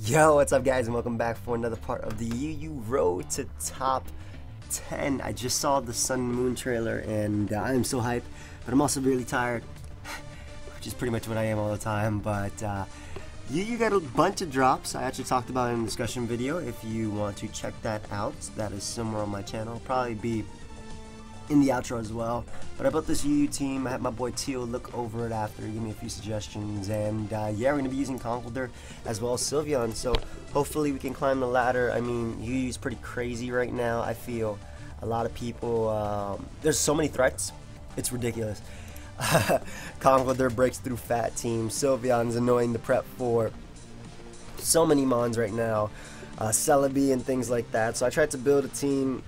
Yo, what's up guys, and welcome back for another part of the UU Road to Top 10. I just saw the Sun and Moon trailer and I am so hyped, but I'm also really tired, which is pretty much what I am all the time. But UU got a bunch of drops. I actually talked about it in a discussion video. If you want to check that out, that is somewhere on my channel. It'll probably be in the outro as well. But I built this UU team. I had my boy Teal look over it after, give me a few suggestions, and yeah, we're gonna be using Conkeldurr as well as Sylveon. So hopefully we can climb the ladder. I mean, UU is pretty crazy right now. I feel a lot of people. There's so many threats, it's ridiculous. Conkeldurr breaks through fat teams. Sylveon's annoying to prep for. So many mons right now, Celebi and things like that. So I tried to build a team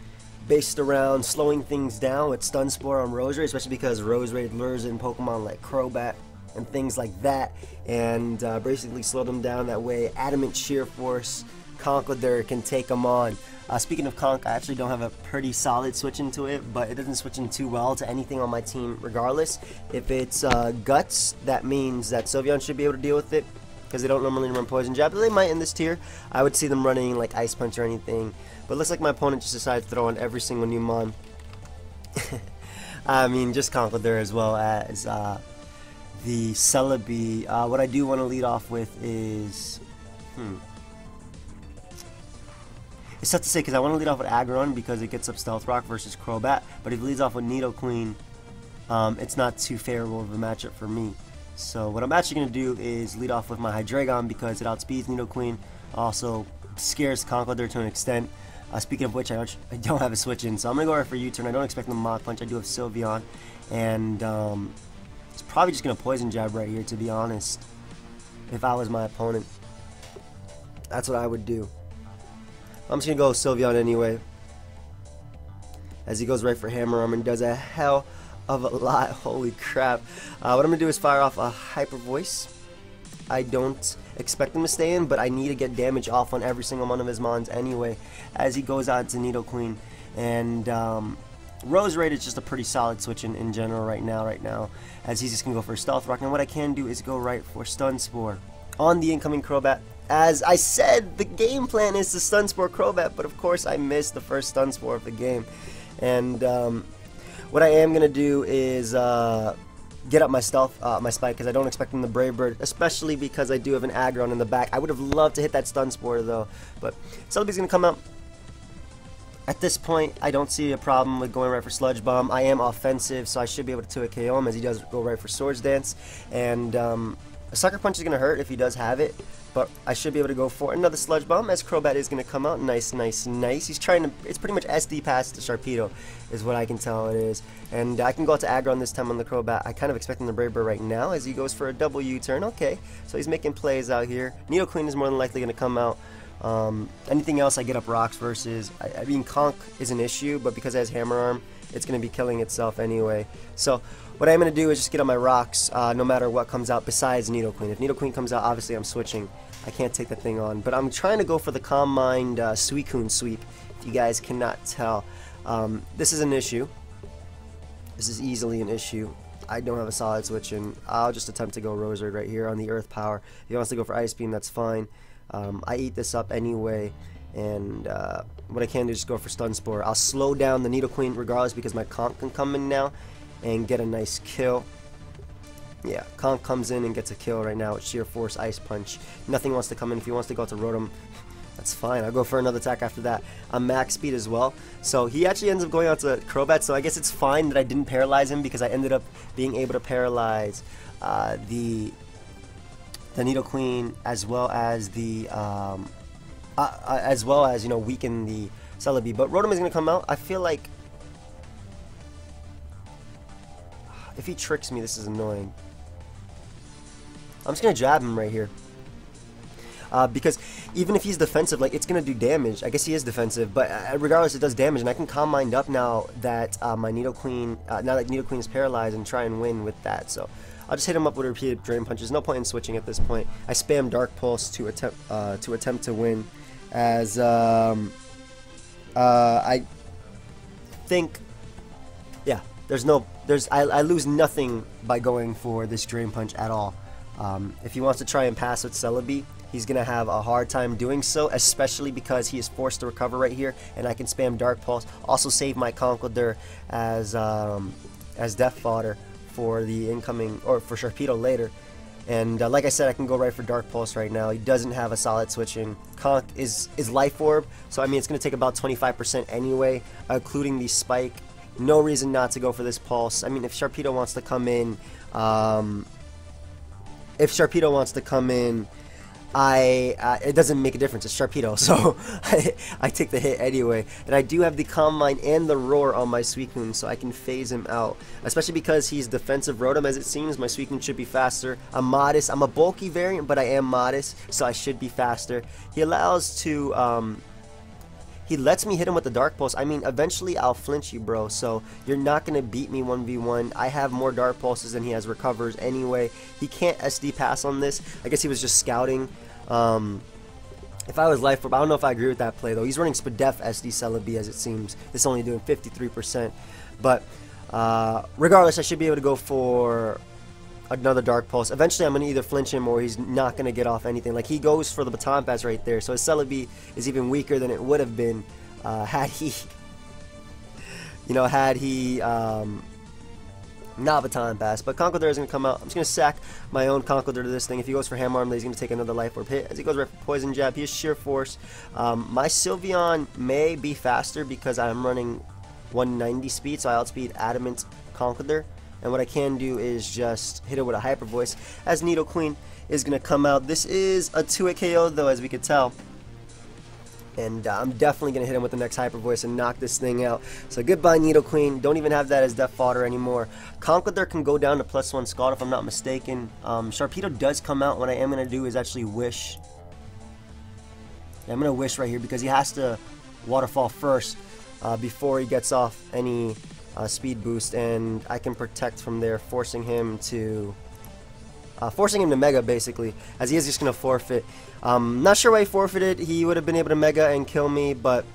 based around slowing things down with Stun Spore on Roserade, especially because Roserade lures in Pokemon like Crobat and things like that, and basically slow them down that way. Adamant Sheer Force, Conkeldurr can take them on. Speaking of Conk, I actually don't have a pretty solid switch into it, but it doesn't switch in too well to anything on my team regardless. If it's Guts, that means that Sylveon should be able to deal with it, because they don't normally run Poison Jab, but they might in this tier. I would see them running like Ice Punch or anything, but it looks like my opponent just decided to throw in every single new mon. I mean, just Conkeldurr as well as the Celebi. What I do want to lead off with is... It's tough to say because I want to lead off with Aggron because it gets up Stealth Rock versus Crobat, but if it leads off with Nidoqueen, it's not too favorable of a matchup for me. So what I'm actually going to do is lead off with my Hydreigon because it outspeeds Nidoqueen, also scares Conkeldurr to an extent. Speaking of which, I don't have a switch in, so I'm going to go right for U-turn. I don't expect the Mach Punch. I do have Sylveon, and it's probably just going to Poison Jab right here, to be honest. If I was my opponent, that's what I would do. I'm just going to go with Sylveon anyway, as he goes right for Hammer Arm and does a hell of a lot. Holy crap. What I'm going to do is fire off a Hyper Voice. I don't expect him to stay in, but I need to get damage off on every single one of his mons anyway, as he goes out to Nidoqueen. And Roserade is just a pretty solid switch in general right now, as he's just going to go for Stealth Rock. And what I can do is go right for Stun Spore on the incoming Crobat. As I said, the game plan is to Stun Spore Crobat, but of course I missed the first Stun Spore of the game. And what I am going to do is get up my Stealth, my Spike, because I don't expect him to Brave Bird, especially because I do have an Aggron in the back. I would have loved to hit that Stun Spore though, but Celebi's going to come out. At this point, I don't see a problem with going right for Sludge Bomb. I am offensive, so I should be able to 2-hit KO him, as he does go right for Swords Dance. And a Sucker Punch is going to hurt if he does have it, but I should be able to go for another Sludge Bomb, as Crobat is going to come out. Nice, nice, nice. He's trying to... It's pretty much SD pass to Sharpedo, is what I can tell it is. And I can go out to Aggron this time on the Crobat. I kind of expect him to Brave Bird right now, as he goes for a double U-turn. Okay, so he's making plays out here. Nidoqueen is more than likely going to come out. Anything else I get up rocks versus... I mean, Conk is an issue, but because it has Hammer Arm, it's going to be killing itself anyway. So what I'm going to do is just get on my rocks no matter what comes out besides Nidoqueen. If Nidoqueen comes out, obviously I'm switching. I can't take that thing on. But I'm trying to go for the Calm Mind Suicune sweep, if you guys cannot tell. This is an issue. This is easily an issue. I don't have a solid switch, and I'll just attempt to go Roserade right here on the Earth Power. If he wants to go for Ice Beam, that's fine. I eat this up anyway, and what I can do is just go for Stun Spore. I'll slow down the Nidoqueen regardless because my Conk can come in now and get a nice kill. Yeah, Conk comes in and gets a kill right now with Sheer Force, Ice Punch. Nothing wants to come in. If he wants to go to Rotom, that's fine. I'll go for another attack after that. I'm max speed as well. So he actually ends up going out to Crobat, so I guess it's fine that I didn't paralyze him because I ended up being able to paralyze the Nidoqueen as well as the you know, weaken the Celebi. But Rotom is going to come out. I feel like if he tricks me, this is annoying. I'm just going to jab him right here. Because even if he's defensive, like, it's going to do damage. I guess he is defensive, but regardless, it does damage. And I can Calm Mind up now that my Nidoqueen, now that Nidoqueen is paralyzed, and try and win with that. So I'll just hit him up with repeated Drain Punches. No point in switching at this point. I spam Dark Pulse to attempt to win, as I think, yeah, I lose nothing by going for this Drain Punch at all. If he wants to try and pass with Celebi, he's going to have a hard time doing so, especially because he is forced to recover right here, and I can spam Dark Pulse. Also save my Conkeldurr as death fodder for the incoming, or for Sharpedo later. And like I said, I can go right for Dark Pulse right now. He doesn't have a solid switch in. Conk is Life Orb, so I mean it's going to take about 25% anyway, including the Spike. No reason not to go for this Pulse. I mean, if Sharpedo wants to come in, it doesn't make a difference. It's Sharpedo, so I take the hit anyway. And I do have the Calm Mind and the Roar on my Suicune, so I can phase him out. Especially because he's defensive Rotom, as it seems. My Suicune should be faster. I'm modest. I'm a bulky variant, but I am modest, so I should be faster. He allows to... he lets me hit him with the Dark Pulse. I mean, eventually I'll flinch you, bro. So you're not going to beat me 1v1. I have more Dark Pulses than he has recovers anyway. He can't SD pass on this. I guess he was just scouting. If I was Life Orb, I don't know if I agree with that play, though. He's running Spadef SD Celebi, as it seems. This only doing 53%. But regardless, I should be able to go for another Dark Pulse. Eventually, I'm going to either flinch him or he's not going to get off anything. Like, he goes for the Baton Pass right there. So his Celebi is even weaker than it would have been had he, not Baton Pass. But Conkeldurr is going to come out. I'm just going to sack my own Conkeldurr to this thing. If he goes for Hammer Arm, he's going to take another Life Orb hit. As he goes right for Poison Jab, he is Sheer Force. My Sylveon may be faster because I'm running 190 speed, so I outspeed Adamant Conkeldurr. And what I can do is just hit it with a Hyper Voice, as Nidoqueen is going to come out. This is a 2-hit KO, though, as we could tell. And I'm definitely going to hit him with the next Hyper Voice and knock this thing out. So goodbye, Nidoqueen. Don't even have that as death fodder anymore. Conkeldurr can go down to +1 Scald if I'm not mistaken. Sharpedo does come out. What I am going to do is actually Wish. Yeah, I'm going to Wish right here because he has to Waterfall first before he gets off any... speed boost, and I can protect from there, forcing him to Mega, basically, as he is just going to forfeit. Not sure why he forfeited. He would have been able to Mega and kill me, but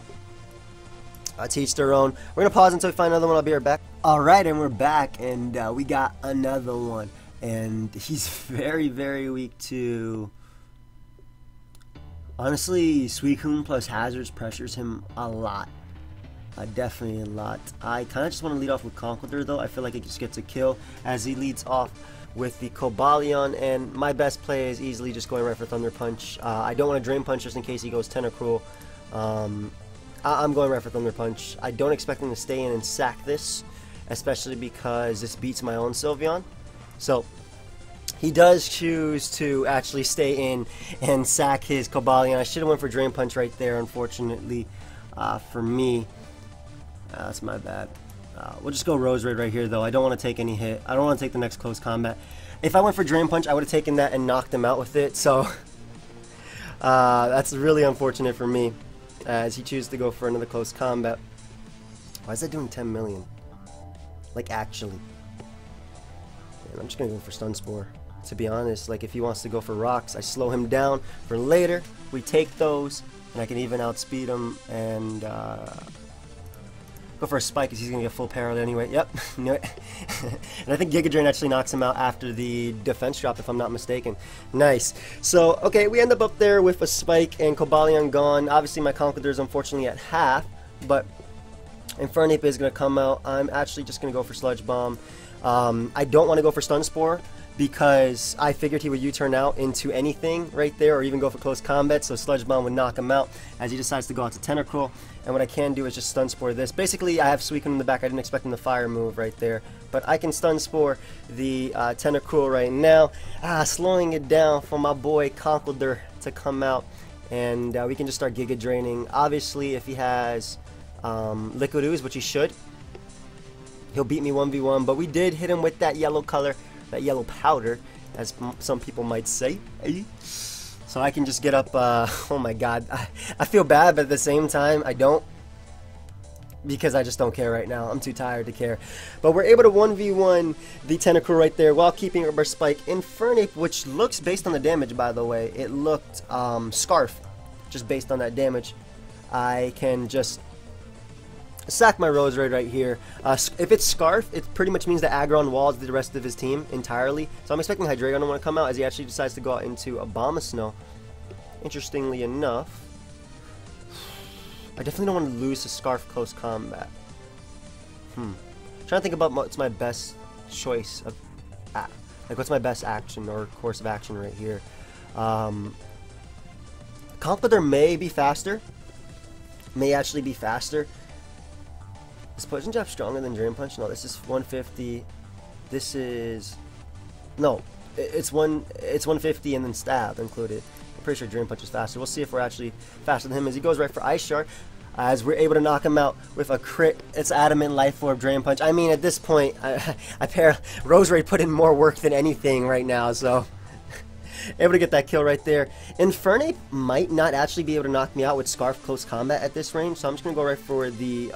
to each their own. We're going to pause until we find another one. I'll be right back. Alright, and we're back, and we got another one, and he's very, very weak to... Honestly, Suicune plus Hazards pressures him a lot. Definitely a lot. I kind of just want to lead off with Conkeldurr, though. I feel like it just gets a kill as he leads off with the Cobalion, and my best play is easily just going right for Thunder Punch. I don't want to Drain Punch just in case he goes Tentacruel. I'm going right for Thunder Punch. I don't expect him to stay in and sack this, especially because this beats my own Sylveon. So he does choose to actually stay in and sack his Cobalion. I should have went for Drain Punch right there, unfortunately, for me. That's my bad. We'll just go Roserade right here, though. I don't want to take any hit. I don't want to take the next close combat. If I went for Drain Punch, I would have taken that and knocked him out with it. So that's really unfortunate for me, as he chooses to go for another close combat. Why is that doing 10 million? Like, actually. And I'm just going to go for Stun Spore. To be honest, like, if he wants to go for Rocks, I slow him down for later. We take those, and I can even outspeed him and... go for a Spike because he's going to get full parried anyway. Yep, knew it. And I think Giga Drain actually knocks him out after the defense drop, if I'm not mistaken. Nice. So, okay, we end up there with a Spike and Cobalion gone. Obviously, my Conkeldurr is unfortunately at half, but Infernape is going to come out. I'm actually just going to go for Sludge Bomb. I don't want to go for Stun Spore because I figured he would U-turn out into anything right there, or even go for close combat, so Sludge Bomb would knock him out as he decides to go out to Tentacruel. And what I can do is just Stun Spore this. Basically, I have Suicune in the back. I didn't expect him to fire move right there, but I can Stun Spore the Tentacruel right now, slowing it down for my boy Conkeldurr to come out, and we can just start Giga Draining. Obviously, if he has Liquid Ooze, which he should, he'll beat me 1v1, but we did hit him with that yellow color, that yellow powder, as some people might say. So I can just get up, oh my god, I feel bad, but at the same time, I don't, because I just don't care right now. I'm too tired to care. But we're able to 1v1 the Tentacruel right there while keeping our Spike. Infernape, which looks, based on the damage, by the way, it looked Scarf, just based on that damage. I can just sack my Roserade right here. If it's Scarf, it pretty much means that Aggron walls the rest of his team entirely. So I'm expecting Hydreigon to want to come out, as he actually decides to go out into Abomasnow. interestingly enough, I definitely don't want to lose to Scarf Close Combat. Trying to think about what's my best choice of, like what's my best action or course of action right here. Conqueror may be faster. May actually be faster. Is Poison Jab stronger than Drain Punch? No, this is 150. This is no, it's 150 and then stab included. I'm pretty sure Drain Punch is faster. We'll see if we're actually faster than him as he goes right for Ice Shard. As we're able to knock him out with a crit. It's Adamant Life Orb Drain Punch. I mean, at this point, Roserade put in more work than anything right now, so able to get that kill right there. Infernape might not actually be able to knock me out with Scarf Close Combat at this range, so I'm just gonna go right for the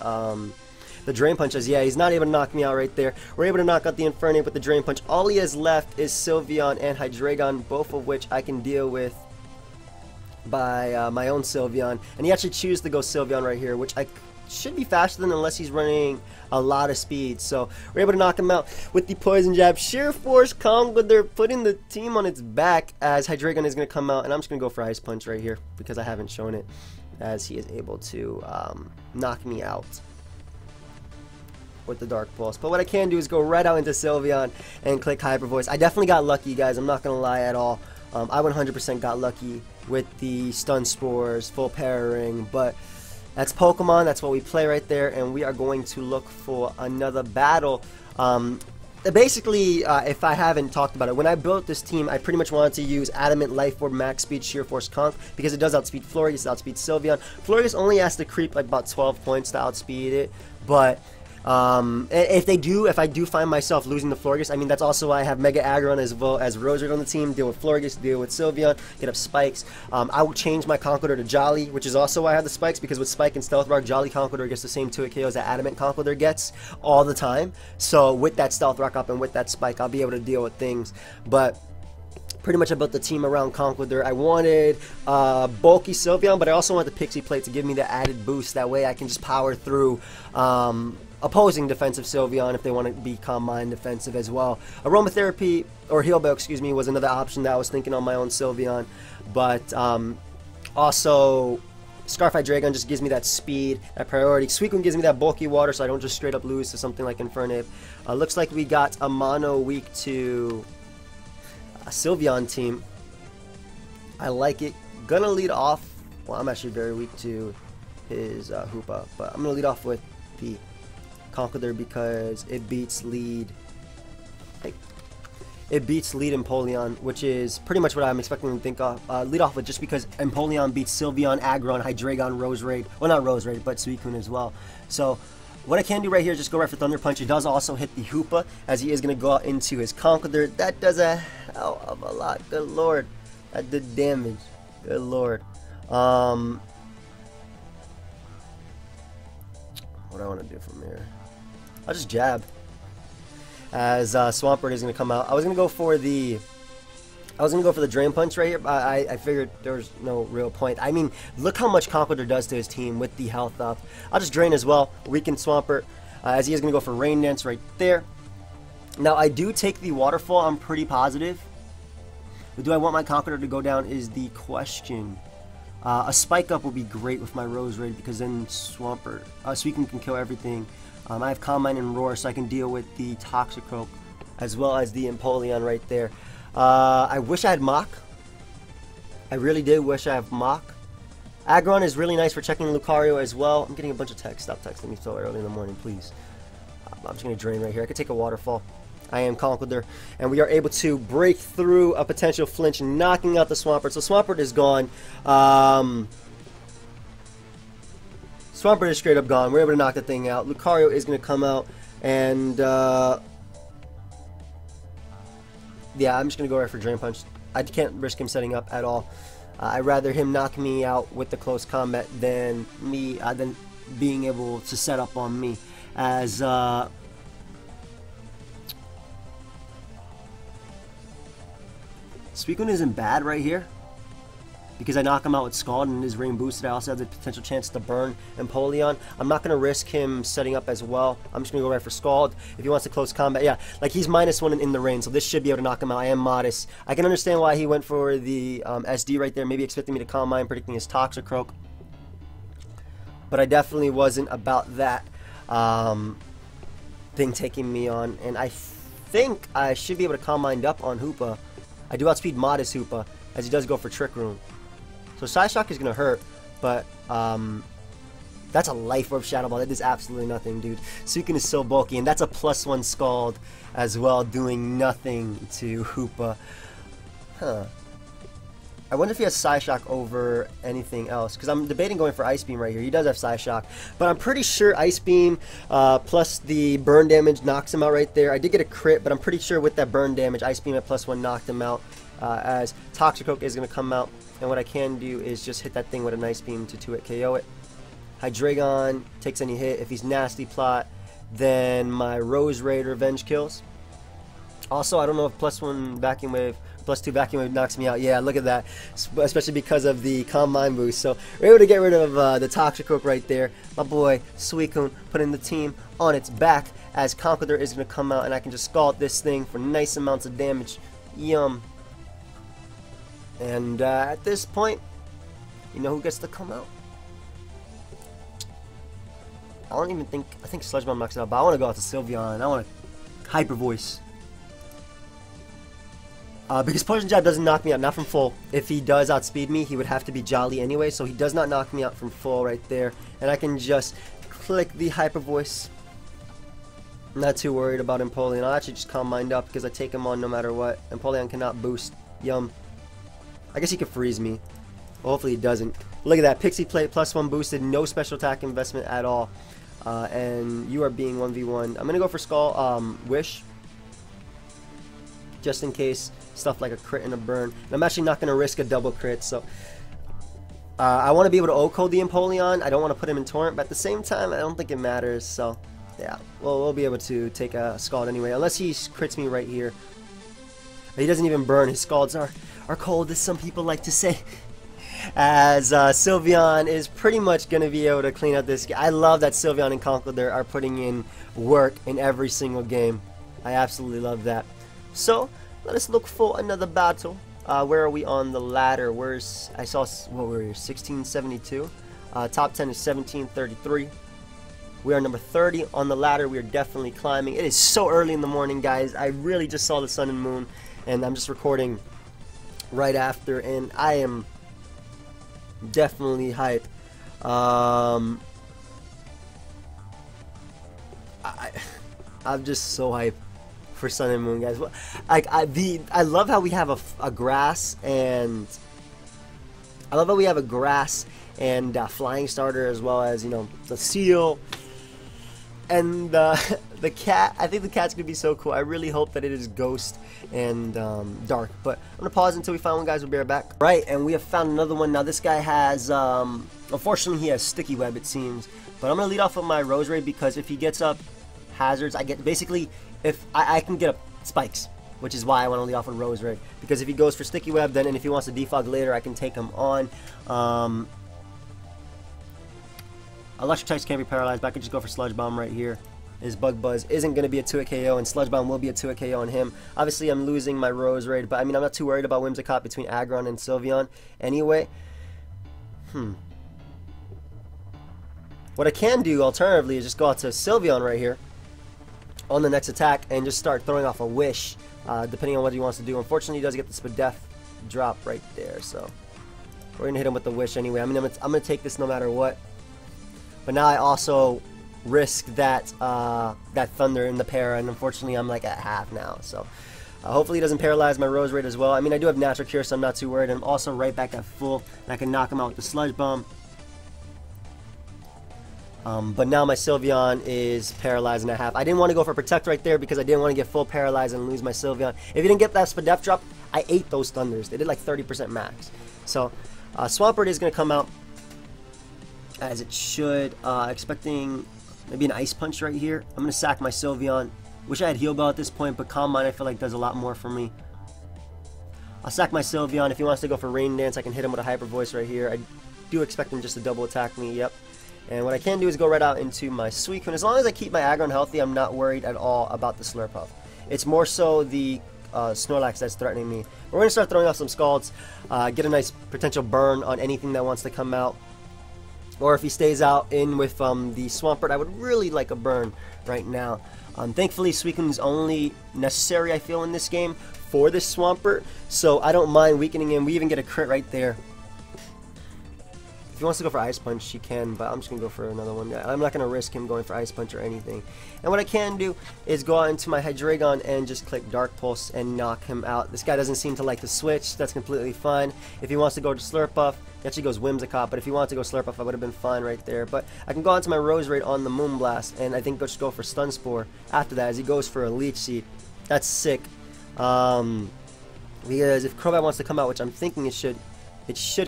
Drain Punch. As yeah, he's not able to knock me out right there. We're able to knock out the Infernape with the Drain Punch. All he has left is Sylveon and Hydreigon, both of which I can deal with by my own Sylveon, and he actually chooses to go Sylveon right here, which I should be faster than unless he's running a lot of speed. So we're able to knock him out with the Poison Jab. Sheer Force Conqueror putting the team on its back as Hydreigon is going to come out, and I'm just going to go for Ice Punch right here because I haven't shown it, as he is able to knock me out with the Dark Pulse. But what I can do is go right out into Sylveon and click Hyper Voice. I definitely got lucky, guys. I'm not going to lie at all. I 100% got lucky with the Stun Spores, full parrying, but that's Pokemon. That's what we play right there, and we are going to look for another battle. Basically, if I haven't talked about it, when I built this team, I pretty much wanted to use Adamant Life Orb, Max Speed, Sheer Force Conk, because it does outspeed Florges, outspeed Sylveon. Florges only has to creep like about 12 points to outspeed it, but if I do find myself losing the Florges, I mean, that's also why I have Mega Aggron as well as Roserade on the team, deal with Florges, deal with Sylveon, get up Spikes. I will change my Conqueror to Jolly, which is also why I have the Spikes, because with Spike and Stealth Rock, Jolly Conqueror gets the same 2-hit KOs that Adamant Conqueror gets all the time. So with that Stealth Rock up and with that Spike, I'll be able to deal with things. But pretty much I built the team around Conqueror. I wanted bulky Sylveon, but I also want the Pixie Plate to give me the added boost. That way I can just power through opposing defensive Sylveon if they want to be Calm Mind defensive as well. Aromatherapy, or Heal Bell, excuse me, was another option that I was thinking on my own Sylveon. But also, Scarf Hydreigon just gives me that speed, that priority. Suicune gives me that bulky water so I don't just straight up lose to something like Infernape. Looks like we got a mono weak to a Sylveon team. I like it. Gonna lead off, well, I'm actually very weak to his Hoopa, but I'm gonna lead off with the Conqueror because it beats lead. It beats lead Empoleon, which is pretty much what I'm expecting to think of. Lead off with just because Empoleon beats Sylveon, Aggron, Hydreigon, Roserade. Well, not Roserade, but Suicune as well. So what I can do right here is just go right for Thunder Punch. It does also hit the Hoopa, as he is going to go out into his Conqueror. That does a hell of a lot. Good lord. That did damage. Good lord. What do I want to do from here? I'll just jab. As Swampert is going to come out. I was going to go for the Drain Punch right here, but I figured there was no real point. I mean, look how much Conqueror does to his team with the health up. I'll just Drain as well, weaken Swampert, as he is going to go for Rain Dance right there. Now, I do take the Waterfall, I'm pretty positive. But do I want my Conqueror to go down is the question. A Spike Up will be great with my Roserade, because then Swampert, Suicune can kill everything. I have Calm Mind and Roar, so I can deal with the Toxicroak as well as the Empoleon right there. I wish I had Mach. I really did wish I had Mach. Aggron is really nice for checking Lucario as well. I'm getting a bunch of text. Stop texting me so early in the morning, please. I'm just going to Drain right here. I could take a Waterfall. I am Conqueror, and we are able to break through a potential flinch, knocking out the Swampert. So Swampert is gone. Swampert is straight up gone. We're able to knock the thing out. Lucario is going to come out, and yeah, I'm just going to go right for Drain Punch. I can't risk him setting up at all. I'd rather him knock me out with the close combat than me than being able to set up on me. As Suicune isn't bad right here. because I knock him out with Scald and his ring boosted. I also have the potential chance to burn Empoleon. I'm not going to risk him setting up as well. I'm just going to go right for Scald. If he wants to close combat, yeah, like he's -1 in the rain, so this should be able to knock him out. I am modest. I can understand why he went for the SD right there, maybe expecting me to Calm Mind, predicting his Toxicroak. But I definitely wasn't about that thing taking me on, and I think I should be able to Calm Mind up on Hoopa. I do outspeed Modest Hoopa, as he does go for Trick Room. So Psyshock is going to hurt, but that's a Life Orb Shadow Ball. That does absolutely nothing, dude. Suicune is so bulky, and that's a +1 Scald as well, doing nothing to Hoopa. Huh. I wonder if he has Psyshock over anything else, because I'm debating going for Ice Beam right here. He does have Psyshock, but I'm pretty sure Ice Beam plus the burn damage knocks him out right there. I did get a crit, but I'm pretty sure with that burn damage, Ice Beam at +1 knocked him out, as Toxicroak is going to come out, and what I can do is just hit that thing with an Ice Beam to 2-hit KO it. Hydreigon takes any hit. If he's Nasty Plot, then my Rose Raid Revenge kills. Also, I don't know if +1 Vacuum Wave, +2 Vacuum Wave knocks me out. Yeah, look at that. Especially because of the Calm Mind boost. So we're able to get rid of the Toxicroak right there. My boy Suicune putting the team on its back, as Conqueror is going to come out, and I can just Scald this thing for nice amounts of damage. Yum. And at this point, you know who gets to come out? I don't even think, I think Sludge Bomb knocks it out, but I want to go out to Sylveon. I want to Hyper Voice. Because Poison Jab doesn't knock me out, not from full. If he does outspeed me, he would have to be Jolly anyway, so he does not knock me out from full right there. And I can just click the Hyper Voice. I'm not too worried about Empoleon. I'll actually just Calm Mind up because I take him on no matter what. Empoleon cannot boost. Yum. I guess he could freeze me. Well, hopefully he doesn't. Look at that. Pixie Plate +1 boosted. No special attack investment at all. And you are being 1v1. I'm going to go for Skull, Wish. Just in case stuff like a crit and a burn. And I'm actually not going to risk a double crit, so I want to be able to O-code the Empoleon. I don't want to put him in Torrent, but at the same time, I don't think it matters, so yeah. Well, we'll be able to take a Scald anyway, unless he crits me right here. He doesn't even burn. His Scalds are cold, as some people like to say. As Sylveon is pretty much going to be able to clean up this game. I love that Sylveon and Conkeldurr are putting in work in every single game. I absolutely love that. So, let us look for another battle. Where are we on the ladder? I saw, what were we, 1672? Top 10 is 1733. We are number 30 on the ladder. We are definitely climbing. It is so early in the morning, guys. I really just saw the sun and moon, and I'm just recording right after, and I am definitely hype. I'm just so hype for Sun and Moon, guys. Like I love how we have a grass, and I love how we have a grass and flying starter, as well as, you know, the seal and the cat. I think the cat's gonna be so cool. I really hope that it is ghost and dark, but I'm gonna pause until we find one, guys. We'll be right back. Right, and we have found another one. Now this guy has unfortunately he has Sticky Web, it seems, but I'm gonna lead off with my Rose Raid, because if he gets up hazards, I get basically, if I can get up spikes, which is why I want to lead off with Rose Raid, because if he goes for Sticky Web, then, and if he wants to defog later, I can take him on. Electric types can't be paralyzed, but I can just go for Sludge Bomb right here. His Bug Buzz isn't going to be a 2-hit KO, and Sludge Bomb will be a 2-hit KO on him. Obviously, I'm losing my Rose Raid, but I mean, I'm not too worried about Whimsicott between Aggron and Sylveon anyway. What I can do, alternatively, is just go out to Sylveon right here on the next attack and just start throwing off a Wish, depending on what he wants to do. Unfortunately, he does get the Spadef drop right there, so we're going to hit him with the Wish anyway. I mean, I'm going to take this no matter what. But now I also risk that that Thunder in the para, and unfortunately I'm like at half now. So hopefully he doesn't paralyze my Rose Raid as well. I mean, I do have Natural Cure, so I'm not too worried. I'm also right back at full, and I can knock him out with the Sludge Bomb. But now my Sylveon is paralyzed and at half. I didn't want to go for Protect right there because I didn't want to get full paralyzed and lose my Sylveon. If he didn't get that Spadef drop, I ate those Thunders. They did like 30% max. So Swampert is going to come out, as it should, expecting maybe an Ice Punch right here. I'm going to sack my Sylveon. Wish I had Heal Bell at this point, but Calm Mind I feel like does a lot more for me. I'll sack my Sylveon. If he wants to go for Rain Dance, I can hit him with a Hyper Voice right here. I do expect him just to double attack me, yep. And what I can do is go right out into my Suicune. As long as I keep my Aggron healthy, I'm not worried at all about the Slurpuff. It's more so the Snorlax that's threatening me. We're going to start throwing off some Scalds, get a nice potential burn on anything that wants to come out. Or if he stays out in with the Swampert, I would really like a burn right now. Thankfully, Suicune is only necessary, I feel, in this game for this Swampert, so I don't mind weakening him. We even get a crit right there. If he wants to go for Ice Punch, he can, but I'm just going to go for another one. I'm not going to risk him going for Ice Punch or anything. And what I can do is go out into my Hydreigon and just click Dark Pulse and knock him out. This guy doesn't seem to like the switch. That's completely fine. If he wants to go to Slurpuff, he actually goes Whimsicott, but if he wanted to go Slurpuff, I would have been fine right there. But I can go onto my Roserade on the Moonblast, and I think just go for Stun Spore after that as he goes for a Leech Seed. That's sick. Because if Crobat wants to come out, which I'm thinking it should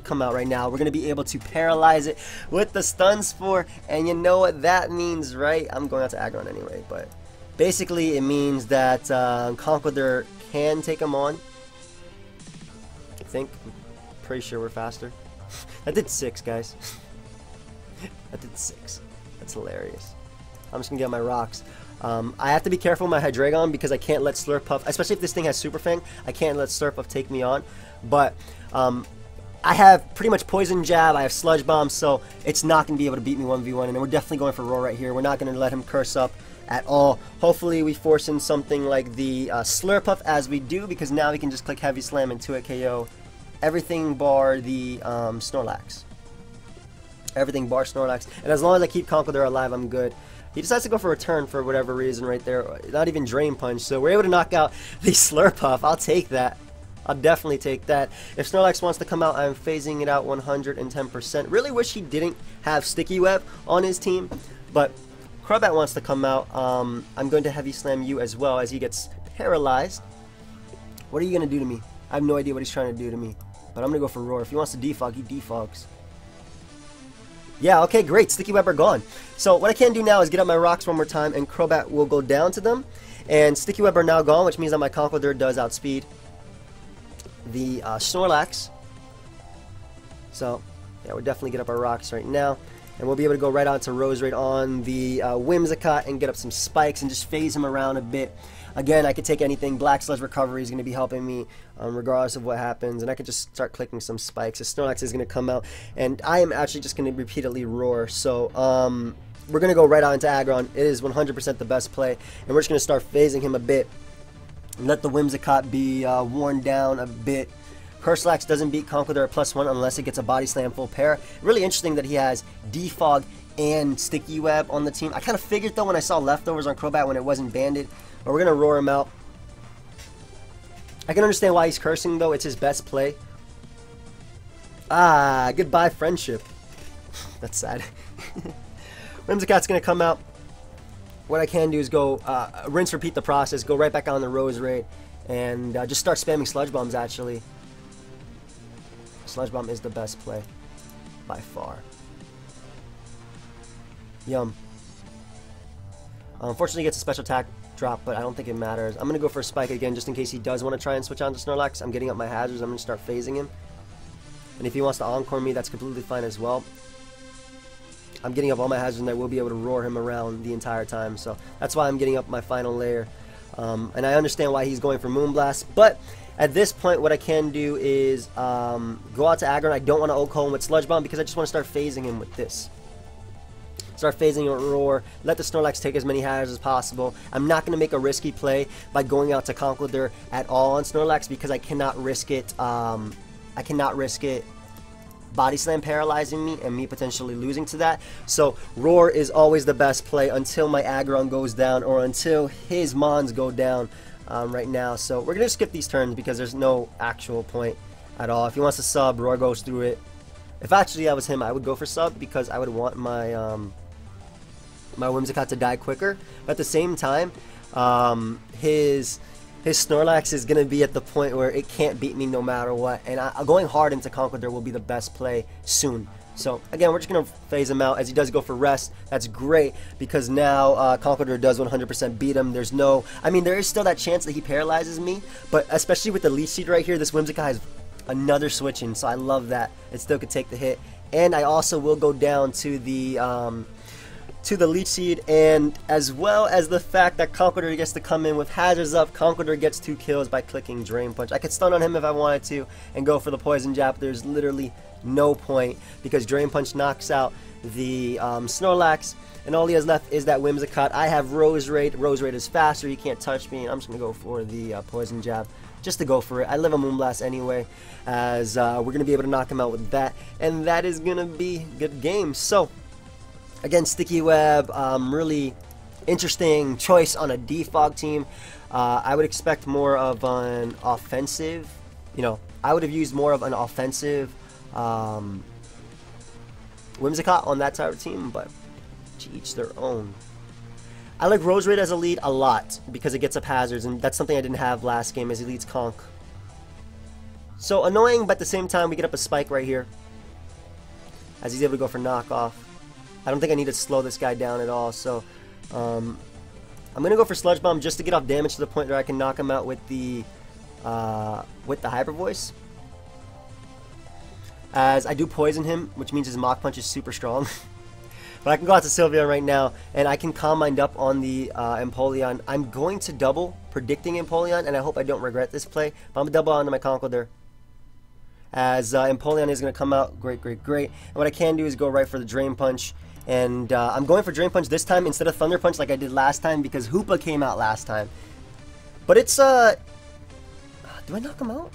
come out right now, we're going to be able to paralyze it with the Stun Spore, and you know what that means, right? I'm going out to Aggron anyway, but basically it means that Conkeldurr can take him on. I think. I'm pretty sure we're faster. That did 6, guys. That did 6. That's hilarious. I'm just going to get my rocks. I have to be careful with my Hydreigon because I can't let Slurpuff, especially if this thing has Super Fang, I can't let Slurpuff take me on. But I have pretty much Poison Jab, I have Sludge Bomb, so it's not going to be able to beat me 1v1, and we're definitely going for Roar right here. We're not going to let him curse up at all. Hopefully we force in something like the Slurpuff as we do, because now we can just click Heavy Slam and 2-hit KO everything bar the Snorlax. Everything bar Snorlax. And as long as I keep Conkeldurr alive, I'm good. He decides to go for a Return for whatever reason right there. Not even Drain Punch. So we're able to knock out the Slurpuff. I'll take that. I'll definitely take that. If Snorlax wants to come out, I'm phasing it out 110%. Really wish he didn't have Sticky Web on his team. But Crobat wants to come out. I'm going to Heavy Slam you as well as he gets paralyzed. What are you going to do to me? I have no idea what he's trying to do to me. But I'm going to go for Roar. If he wants to defog, he defogs. Yeah, okay, great. Sticky Web are gone. So what I can do now is get up my rocks one more time, and Crobat will go down to them. And Sticky Web are now gone, which means that my Conkeldurr does outspeed the Snorlax. So, yeah, we'll definitely get up our rocks right now. And we'll be able to go right on to Roserade on the Whimsicott and get up some spikes and just phase him around a bit. Again, I could take anything. Black Sludge Recovery is going to be helping me regardless of what happens. And I could just start clicking some spikes. The Snorlax is going to come out. And I am actually just going to repeatedly Roar. So, we're going to go right on into Aggron. It is 100% the best play. And we're just going to start phasing him a bit. And let the Whimsicott be worn down a bit. Curslax doesn't beat Conkeldurr at +1 unless it gets a Body Slam full pair. Really interesting that he has Defog and Sticky Web on the team. I kind of figured though when I saw leftovers on Crobat when it wasn't banded. But we're going to roar him out. I can understand why he's cursing though. It's his best play. Ah, goodbye friendship. That's sad. Whimsicott's going to come out. What I can do is go rinse, repeat the process, go right back on the Roserade, and just start spamming Sludge Bombs actually. Sludge Bomb is the best play by far. Yum. Unfortunately, he gets a special attack drop, but I don't think it matters. I'm going to go for a Spike again just in case he does want to try and switch on to Snorlax. I'm getting up my hazards. I'm going to start phasing him. And if he wants to Encore me, that's completely fine as well. I'm getting up all my hazards and I will be able to roar him around the entire time. So that's why I'm getting up my final layer. And I understand why he's going for Moonblast. But at this point, what I can do is go out to Aggron. I don't want to Oak him with Sludge Bomb because I just want to start phasing him with this. Start phasing a Roar. Let the Snorlax take as many hazards as possible. I'm not going to make a risky play by going out to Conkeldurr at all on Snorlax because I cannot risk it. I cannot risk it Body Slam paralyzing me and me potentially losing to that. So Roar is always the best play until my Aggron goes down or until his Mons go down right now. So we're going to skip these turns because there's no actual point at all. If he wants to sub, Roar goes through it. If actually I was him, I would go for sub because I would want my my Whimsicott to die quicker. But at the same time, his Snorlax is going to be at the point where it can't beat me no matter what. And going hard into Conkeldurr will be the best play soon. So again, we're just going to phase him out as he does go for rest. That's great because now Conqueror does 100% beat him. There's no, I mean, there is still that chance that he paralyzes me, but especially with the Leech Seed right here, this Whimsicott has another switch in, so I love that. It still could take the hit. And I also will go down to the Leech Seed, and as well as the fact that Conqueror gets to come in with Hazards up. Conqueror gets 2 kills by clicking Drain Punch. I could stun on him if I wanted to and go for the Poison Jab. There's literally no point because Drain Punch knocks out the Snorlax, and all he has left is that Whimsicott. I have Rose Raid. Rose Raid is faster. He can't touch me, and I'm just going to go for the Poison Jab. Just to go for it. I live a Moonblast anyway, as we're going to be able to knock him out with that, and that is going to be a good game. So, again, Sticky Web, really interesting choice on a Defog team. I would expect more of an offensive, I would have used more of an offensive Whimsicott on that type of team, but to each their own. I like Rose Raid as a lead a lot because it gets up hazards, and that's something I didn't have last game as he leads Conk. So annoying, but at the same time we get up a Spike right here as he's able to go for knockoff. I don't think I need to slow this guy down at all, so I'm going to go for Sludge Bomb just to get off damage to the point where I can knock him out with the Hyper Voice. As I do poison him, which means his Mach Punch is super strong. But I can go out to Sylveon right now, and I can Calm Mind up on the Empoleon. I'm going to double, predicting Empoleon, and I hope I don't regret this play. But I'm going to double onto my Conkeldurr. As Empoleon is going to come out. Great, great, great. And what I can do is go right for the Drain Punch. And I'm going for Drain Punch this time instead of Thunder Punch like I did last time because Hoopa came out last time. But it's, do I knock him out?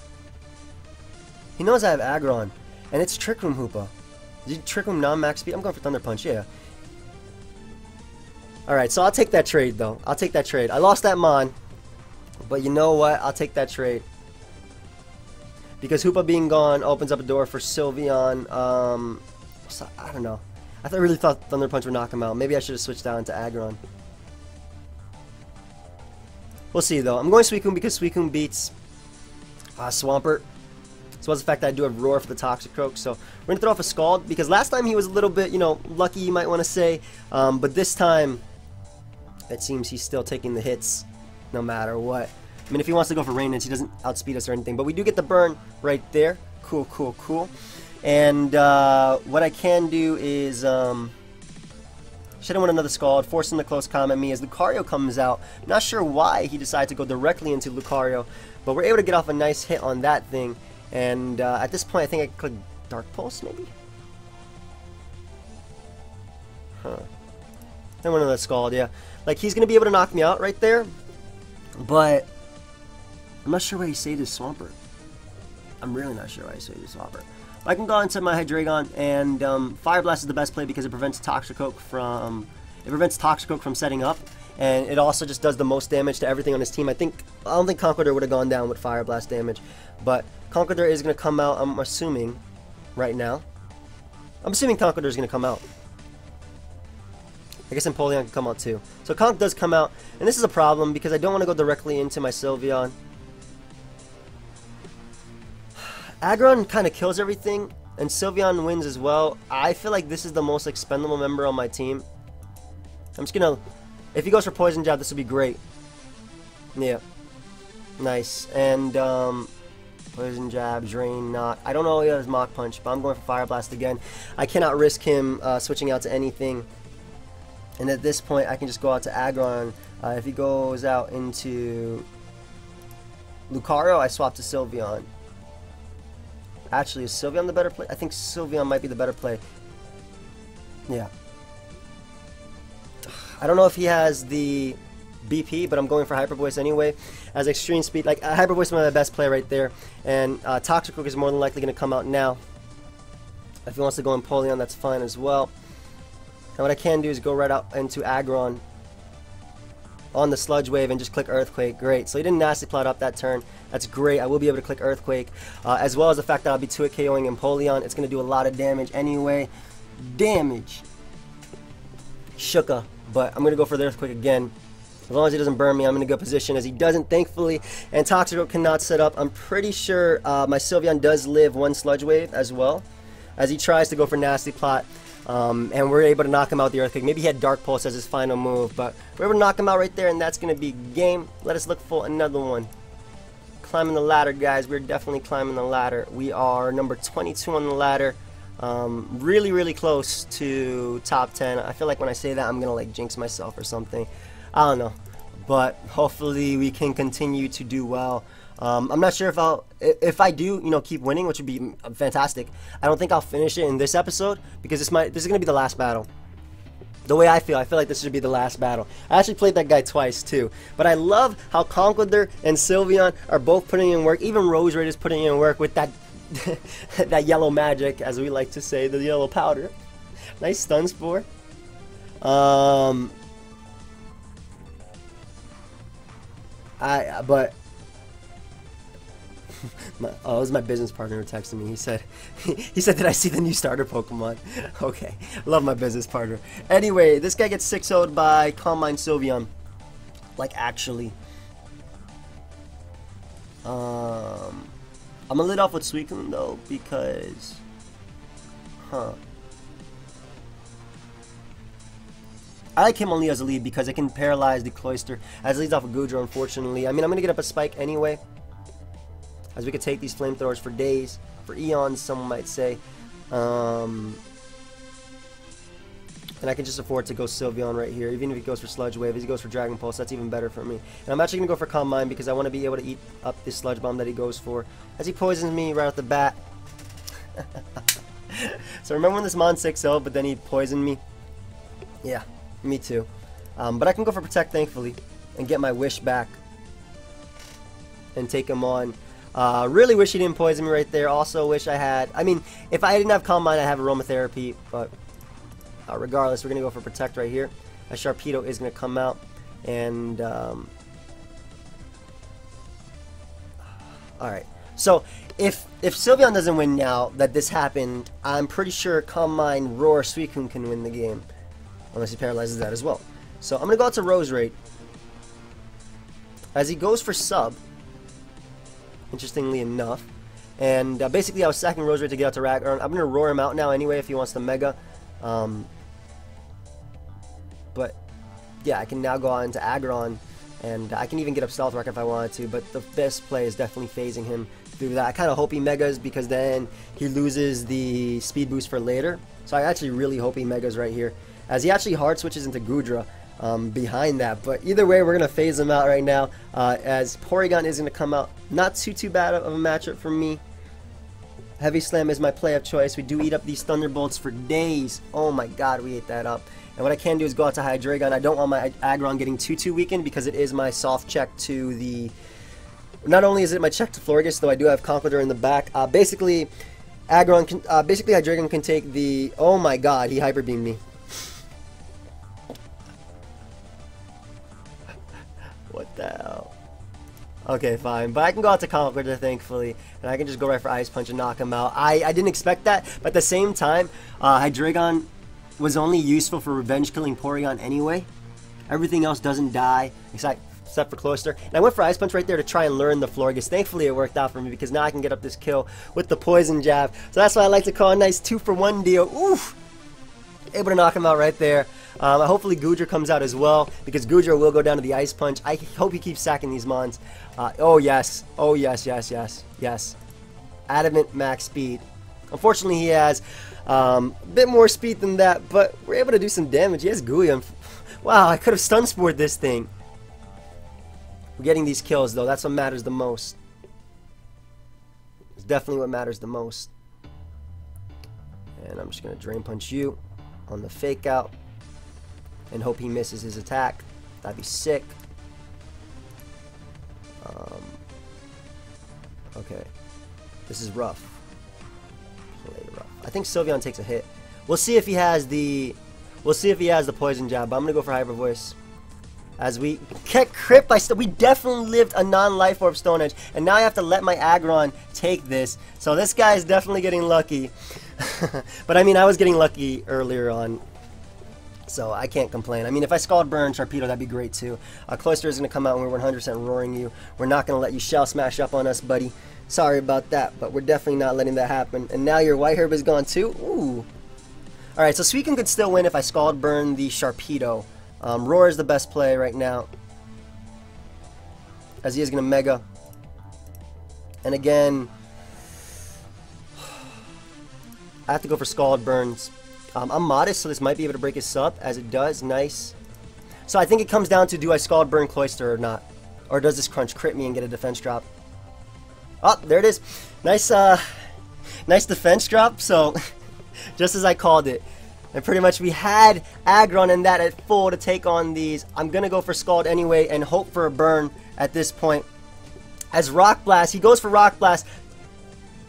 He knows I have Aggron. And it's Trick Room Hoopa. Did you Trick Room non-max speed? I'm going for Thunder Punch, yeah. Alright, so I'll take that trade, though. I'll take that trade. I lost that Mon. But you know what? I'll take that trade. Because Hoopa being gone opens up a door for Sylveon. So, I don't know. I really thought Thunder Punch would knock him out. Maybe I should have switched down to Aggron. We'll see, though. I'm going Suicune because Suicune beats Swampert. So was the fact that I do have Roar for the Toxicroak. So we're going to throw off a Scald because last time he was a little bit, lucky you might want to say. But this time, it seems he's still taking the hits no matter what. I mean, if he wants to go for Rain Dance, he doesn't outspeed us or anything. But we do get the burn right there. Cool, cool, cool. And what I can do is, should have won another Scald, force him to close combat me as Lucario comes out. Not sure why he decided to go directly into Lucario, but we're able to get off a nice hit on that thing. And at this point, I think I can click Dark Pulse, maybe? Huh. Then one of the Scald, yeah. Like, he's going to be able to knock me out right there, but I'm not sure why he saved his Swampert. I'm really not sure why he saved his Swampert. I can go into my Hydreigon, and Fire Blast is the best play because it prevents Toxicroak from setting up, and it also just does the most damage to everything on his team. I don't think Conkeldurr would have gone down with Fire Blast damage, but Conkeldurr is going to come out. I'm assuming right now. I'm assuming Conkeldurr is going to come out. I guess Empoleon can come out too. So Conk does come out, and this is a problem because I don't want to go directly into my Sylveon. Aggron kind of kills everything, and Sylveon wins as well. I feel like this is the most expendable member on my team. I'm just gonna, if he goes for Poison Jab, this would be great. Yeah, nice. And Poison Jab, Drain, Knock. I don't know if he has Mach Punch, but I'm going for Fire Blast again. I cannot risk him switching out to anything. And at this point, I can just go out to Aggron. If he goes out into Lucario, I swap to Sylveon. Actually, is Sylveon the better play? I think Sylveon might be the better play. Yeah. I don't know if he has the BP, but I'm going for Hyper Voice anyway. As Extreme Speed, like Hyper Voice is my best play right there. And Toxicroak is more than likely going to come out now. If he wants to go Empoleon, that's fine as well. And what I can do is go right out into Aggron on the Sludge Wave and just click Earthquake. Great. So he didn't Nasty Plot up that turn. That's great. I will be able to click Earthquake. As well as the fact that I'll be 2-hit KOing Empoleon. It's going to do a lot of damage anyway. Damage. Shooka. But I'm going to go for the Earthquake again. As long as he doesn't burn me, I'm in a good position. As he doesn't, thankfully. And Toxicroak cannot set up. I'm pretty sure my Sylveon does live one Sludge Wave as well. as he tries to go for Nasty Plot. And we're able to knock him out the Earthquake. Maybe he had Dark Pulse as his final move, but we're able to knock him out right there, and that's going to be game. Let us look for another one. Climbing the ladder, guys. We're definitely climbing the ladder. We are number 22 on the ladder. Really, really close to top 10. I feel like when I say that, I'm going to like jinx myself or something. I don't know. But hopefully we can continue to do well. I'm not sure if I do, you know, keep winning, which would be fantastic. I don't think I'll finish it in this episode because this is going to be the last battle. The way I feel like this should be the last battle. I actually played that guy twice too, but I love how Conqueror and Sylveon are both putting in work. Even Rose Raid is putting in work with that that yellow magic, as we like to say, the yellow powder. Nice stun spore. It was my business partner who texted me. He said, "Did I see the new starter Pokemon?" Okay, love my business partner. Anyway, this guy gets 6-0'd by Calm Mind Sylveon. Like actually, I'm gonna lead off with Suicune though because, I like him only as a lead because it can paralyze the Cloyster as it leads off of Goodra. Unfortunately, I mean I'm gonna get up a Spike anyway, as we could take these flamethrowers for days, for eons, someone might say. And I can just afford to go Sylveon right here, even if he goes for Sludge Wave. If he goes for Dragon Pulse, that's even better for me. And I'm actually going to go for Calm Mind because I want to be able to eat up this Sludge Bomb that he goes for, as he poisons me right off the bat. So remember when this Mon 6-0, but then he poisoned me? Yeah, me too. But I can go for Protect, thankfully, and get my wish back and take him on. Really wish he didn't poison me right there. Also wish I had, I mean, if I didn't have Calm Mind, I'd have Aromatherapy, but regardless, we're going to go for Protect right here. A Sharpedo is going to come out, and alright, so if Sylveon doesn't win now that this happened, I'm pretty sure Calm Mind, Roar, Suicune can win the game, unless he paralyzes that as well. So I'm going to go out to Rose Raid, as he goes for Sub, interestingly enough, and basically I was sacking Rose Raid to get out to Ragnar. I'm going to roar him out now anyway if he wants to Mega. But yeah, I can now go on into Aggron, and I can even get up Stealth Rock if I wanted to, but the best play is definitely phasing him through that. I kind of hope he Megas because then he loses the speed boost for later. So I actually really hope he Megas right here, as he actually hard switches into Goodra behind that. But either way, we're going to phase him out right now, as Porygon is going to come out. Not too bad of a matchup for me. Heavy Slam is my play of choice. We do eat up these Thunderbolts for days. Oh my god, we ate that up. And what I can do is go out to Hydreigon. I don't want my Aggron getting too weakened because it is my soft check to the... Not only is it my check to Florges, though I do have Conqueror in the back. Basically, Hydreigon can take the... Oh my god, he Hyper Beamed me. What the hell? Okay, fine. But I can go out to Conqueror, thankfully, and I can just go right for Ice Punch and knock him out. I didn't expect that, but at the same time, Hydreigon was only useful for revenge killing Porygon anyway. Everything else doesn't die, except for Cloyster. And I went for Ice Punch right there to try and learn the Florges. Thankfully, it worked out for me because now I can get up this kill with the Poison Jab. So that's why I like to call a nice 2-for-1 deal. Oof! Able to knock him out right there. Hopefully Goodra comes out as well, because Goodra will go down to the Ice Punch. I hope he keeps sacking these Mons. Oh yes. Oh yes, yes, yes, yes. Adamant max speed. Unfortunately, he has a bit more speed than that, but we're able to do some damage. He has Gooey. Wow, I could have stun spored this thing. We're getting these kills, though. That's what matters the most. It's definitely what matters the most. And I'm just going to Drain Punch you on the Fake Out and hope he misses his attack. That'd be sick. Okay. This is rough. I think Sylveon takes a hit. We'll see if he has the Poison Jab, but I'm gonna go for Hyper Voice. As we get crit by we definitely lived a non-Life Orb Stone Edge, and now I have to let my Aggron take this. So this guy is definitely getting lucky. But I mean, I was getting lucky earlier on, so I can't complain. I mean, if I Scald Burn Sharpedo, that'd be great too. Cloyster is gonna come out and we're 100% roaring you. We're not gonna let you Shell Smash up on us, buddy. Sorry about that, but we're definitely not letting that happen. And now your White Herb is gone too. Ooh. Alright, so Suicune could still win if I Scald Burn the Sharpedo. Roar is the best play right now, as he is going to Mega. And again, I have to go for Scald Burns. I'm modest, so this might be able to break his sub, as it does. Nice. So I think it comes down to, do I Scald Burn Cloyster or not? Or does this Crunch crit me and get a defense drop? Oh, there it is. Nice, nice defense drop. So, just as I called it. And pretty much we had Aggron and that at full to take on these. I'm going to go for Scald anyway and hope for a burn at this point. As Rock Blast, he goes for Rock Blast.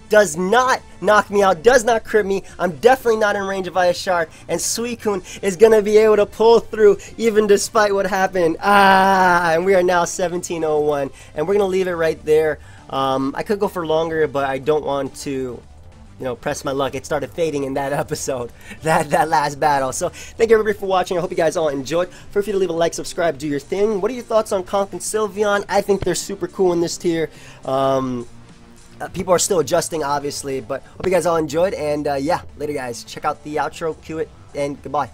Does not knock me out, does not crit me. I'm definitely not in range of Ice Shard, and Suicune is going to be able to pull through even despite what happened. And we are now 1701, and we're going to leave it right there. I could go for longer, but I don't want to, you know, press my luck. It started fading in that episode, that last battle. So thank you everybody for watching. I hope you guys all enjoyed. Feel free to leave a like, subscribe, do your thing. What are your thoughts on Conk and Sylveon? I think they're super cool in this tier. People are still adjusting, obviously, but hope you guys all enjoyed, and yeah, later guys. Check out the outro, cue it, and goodbye.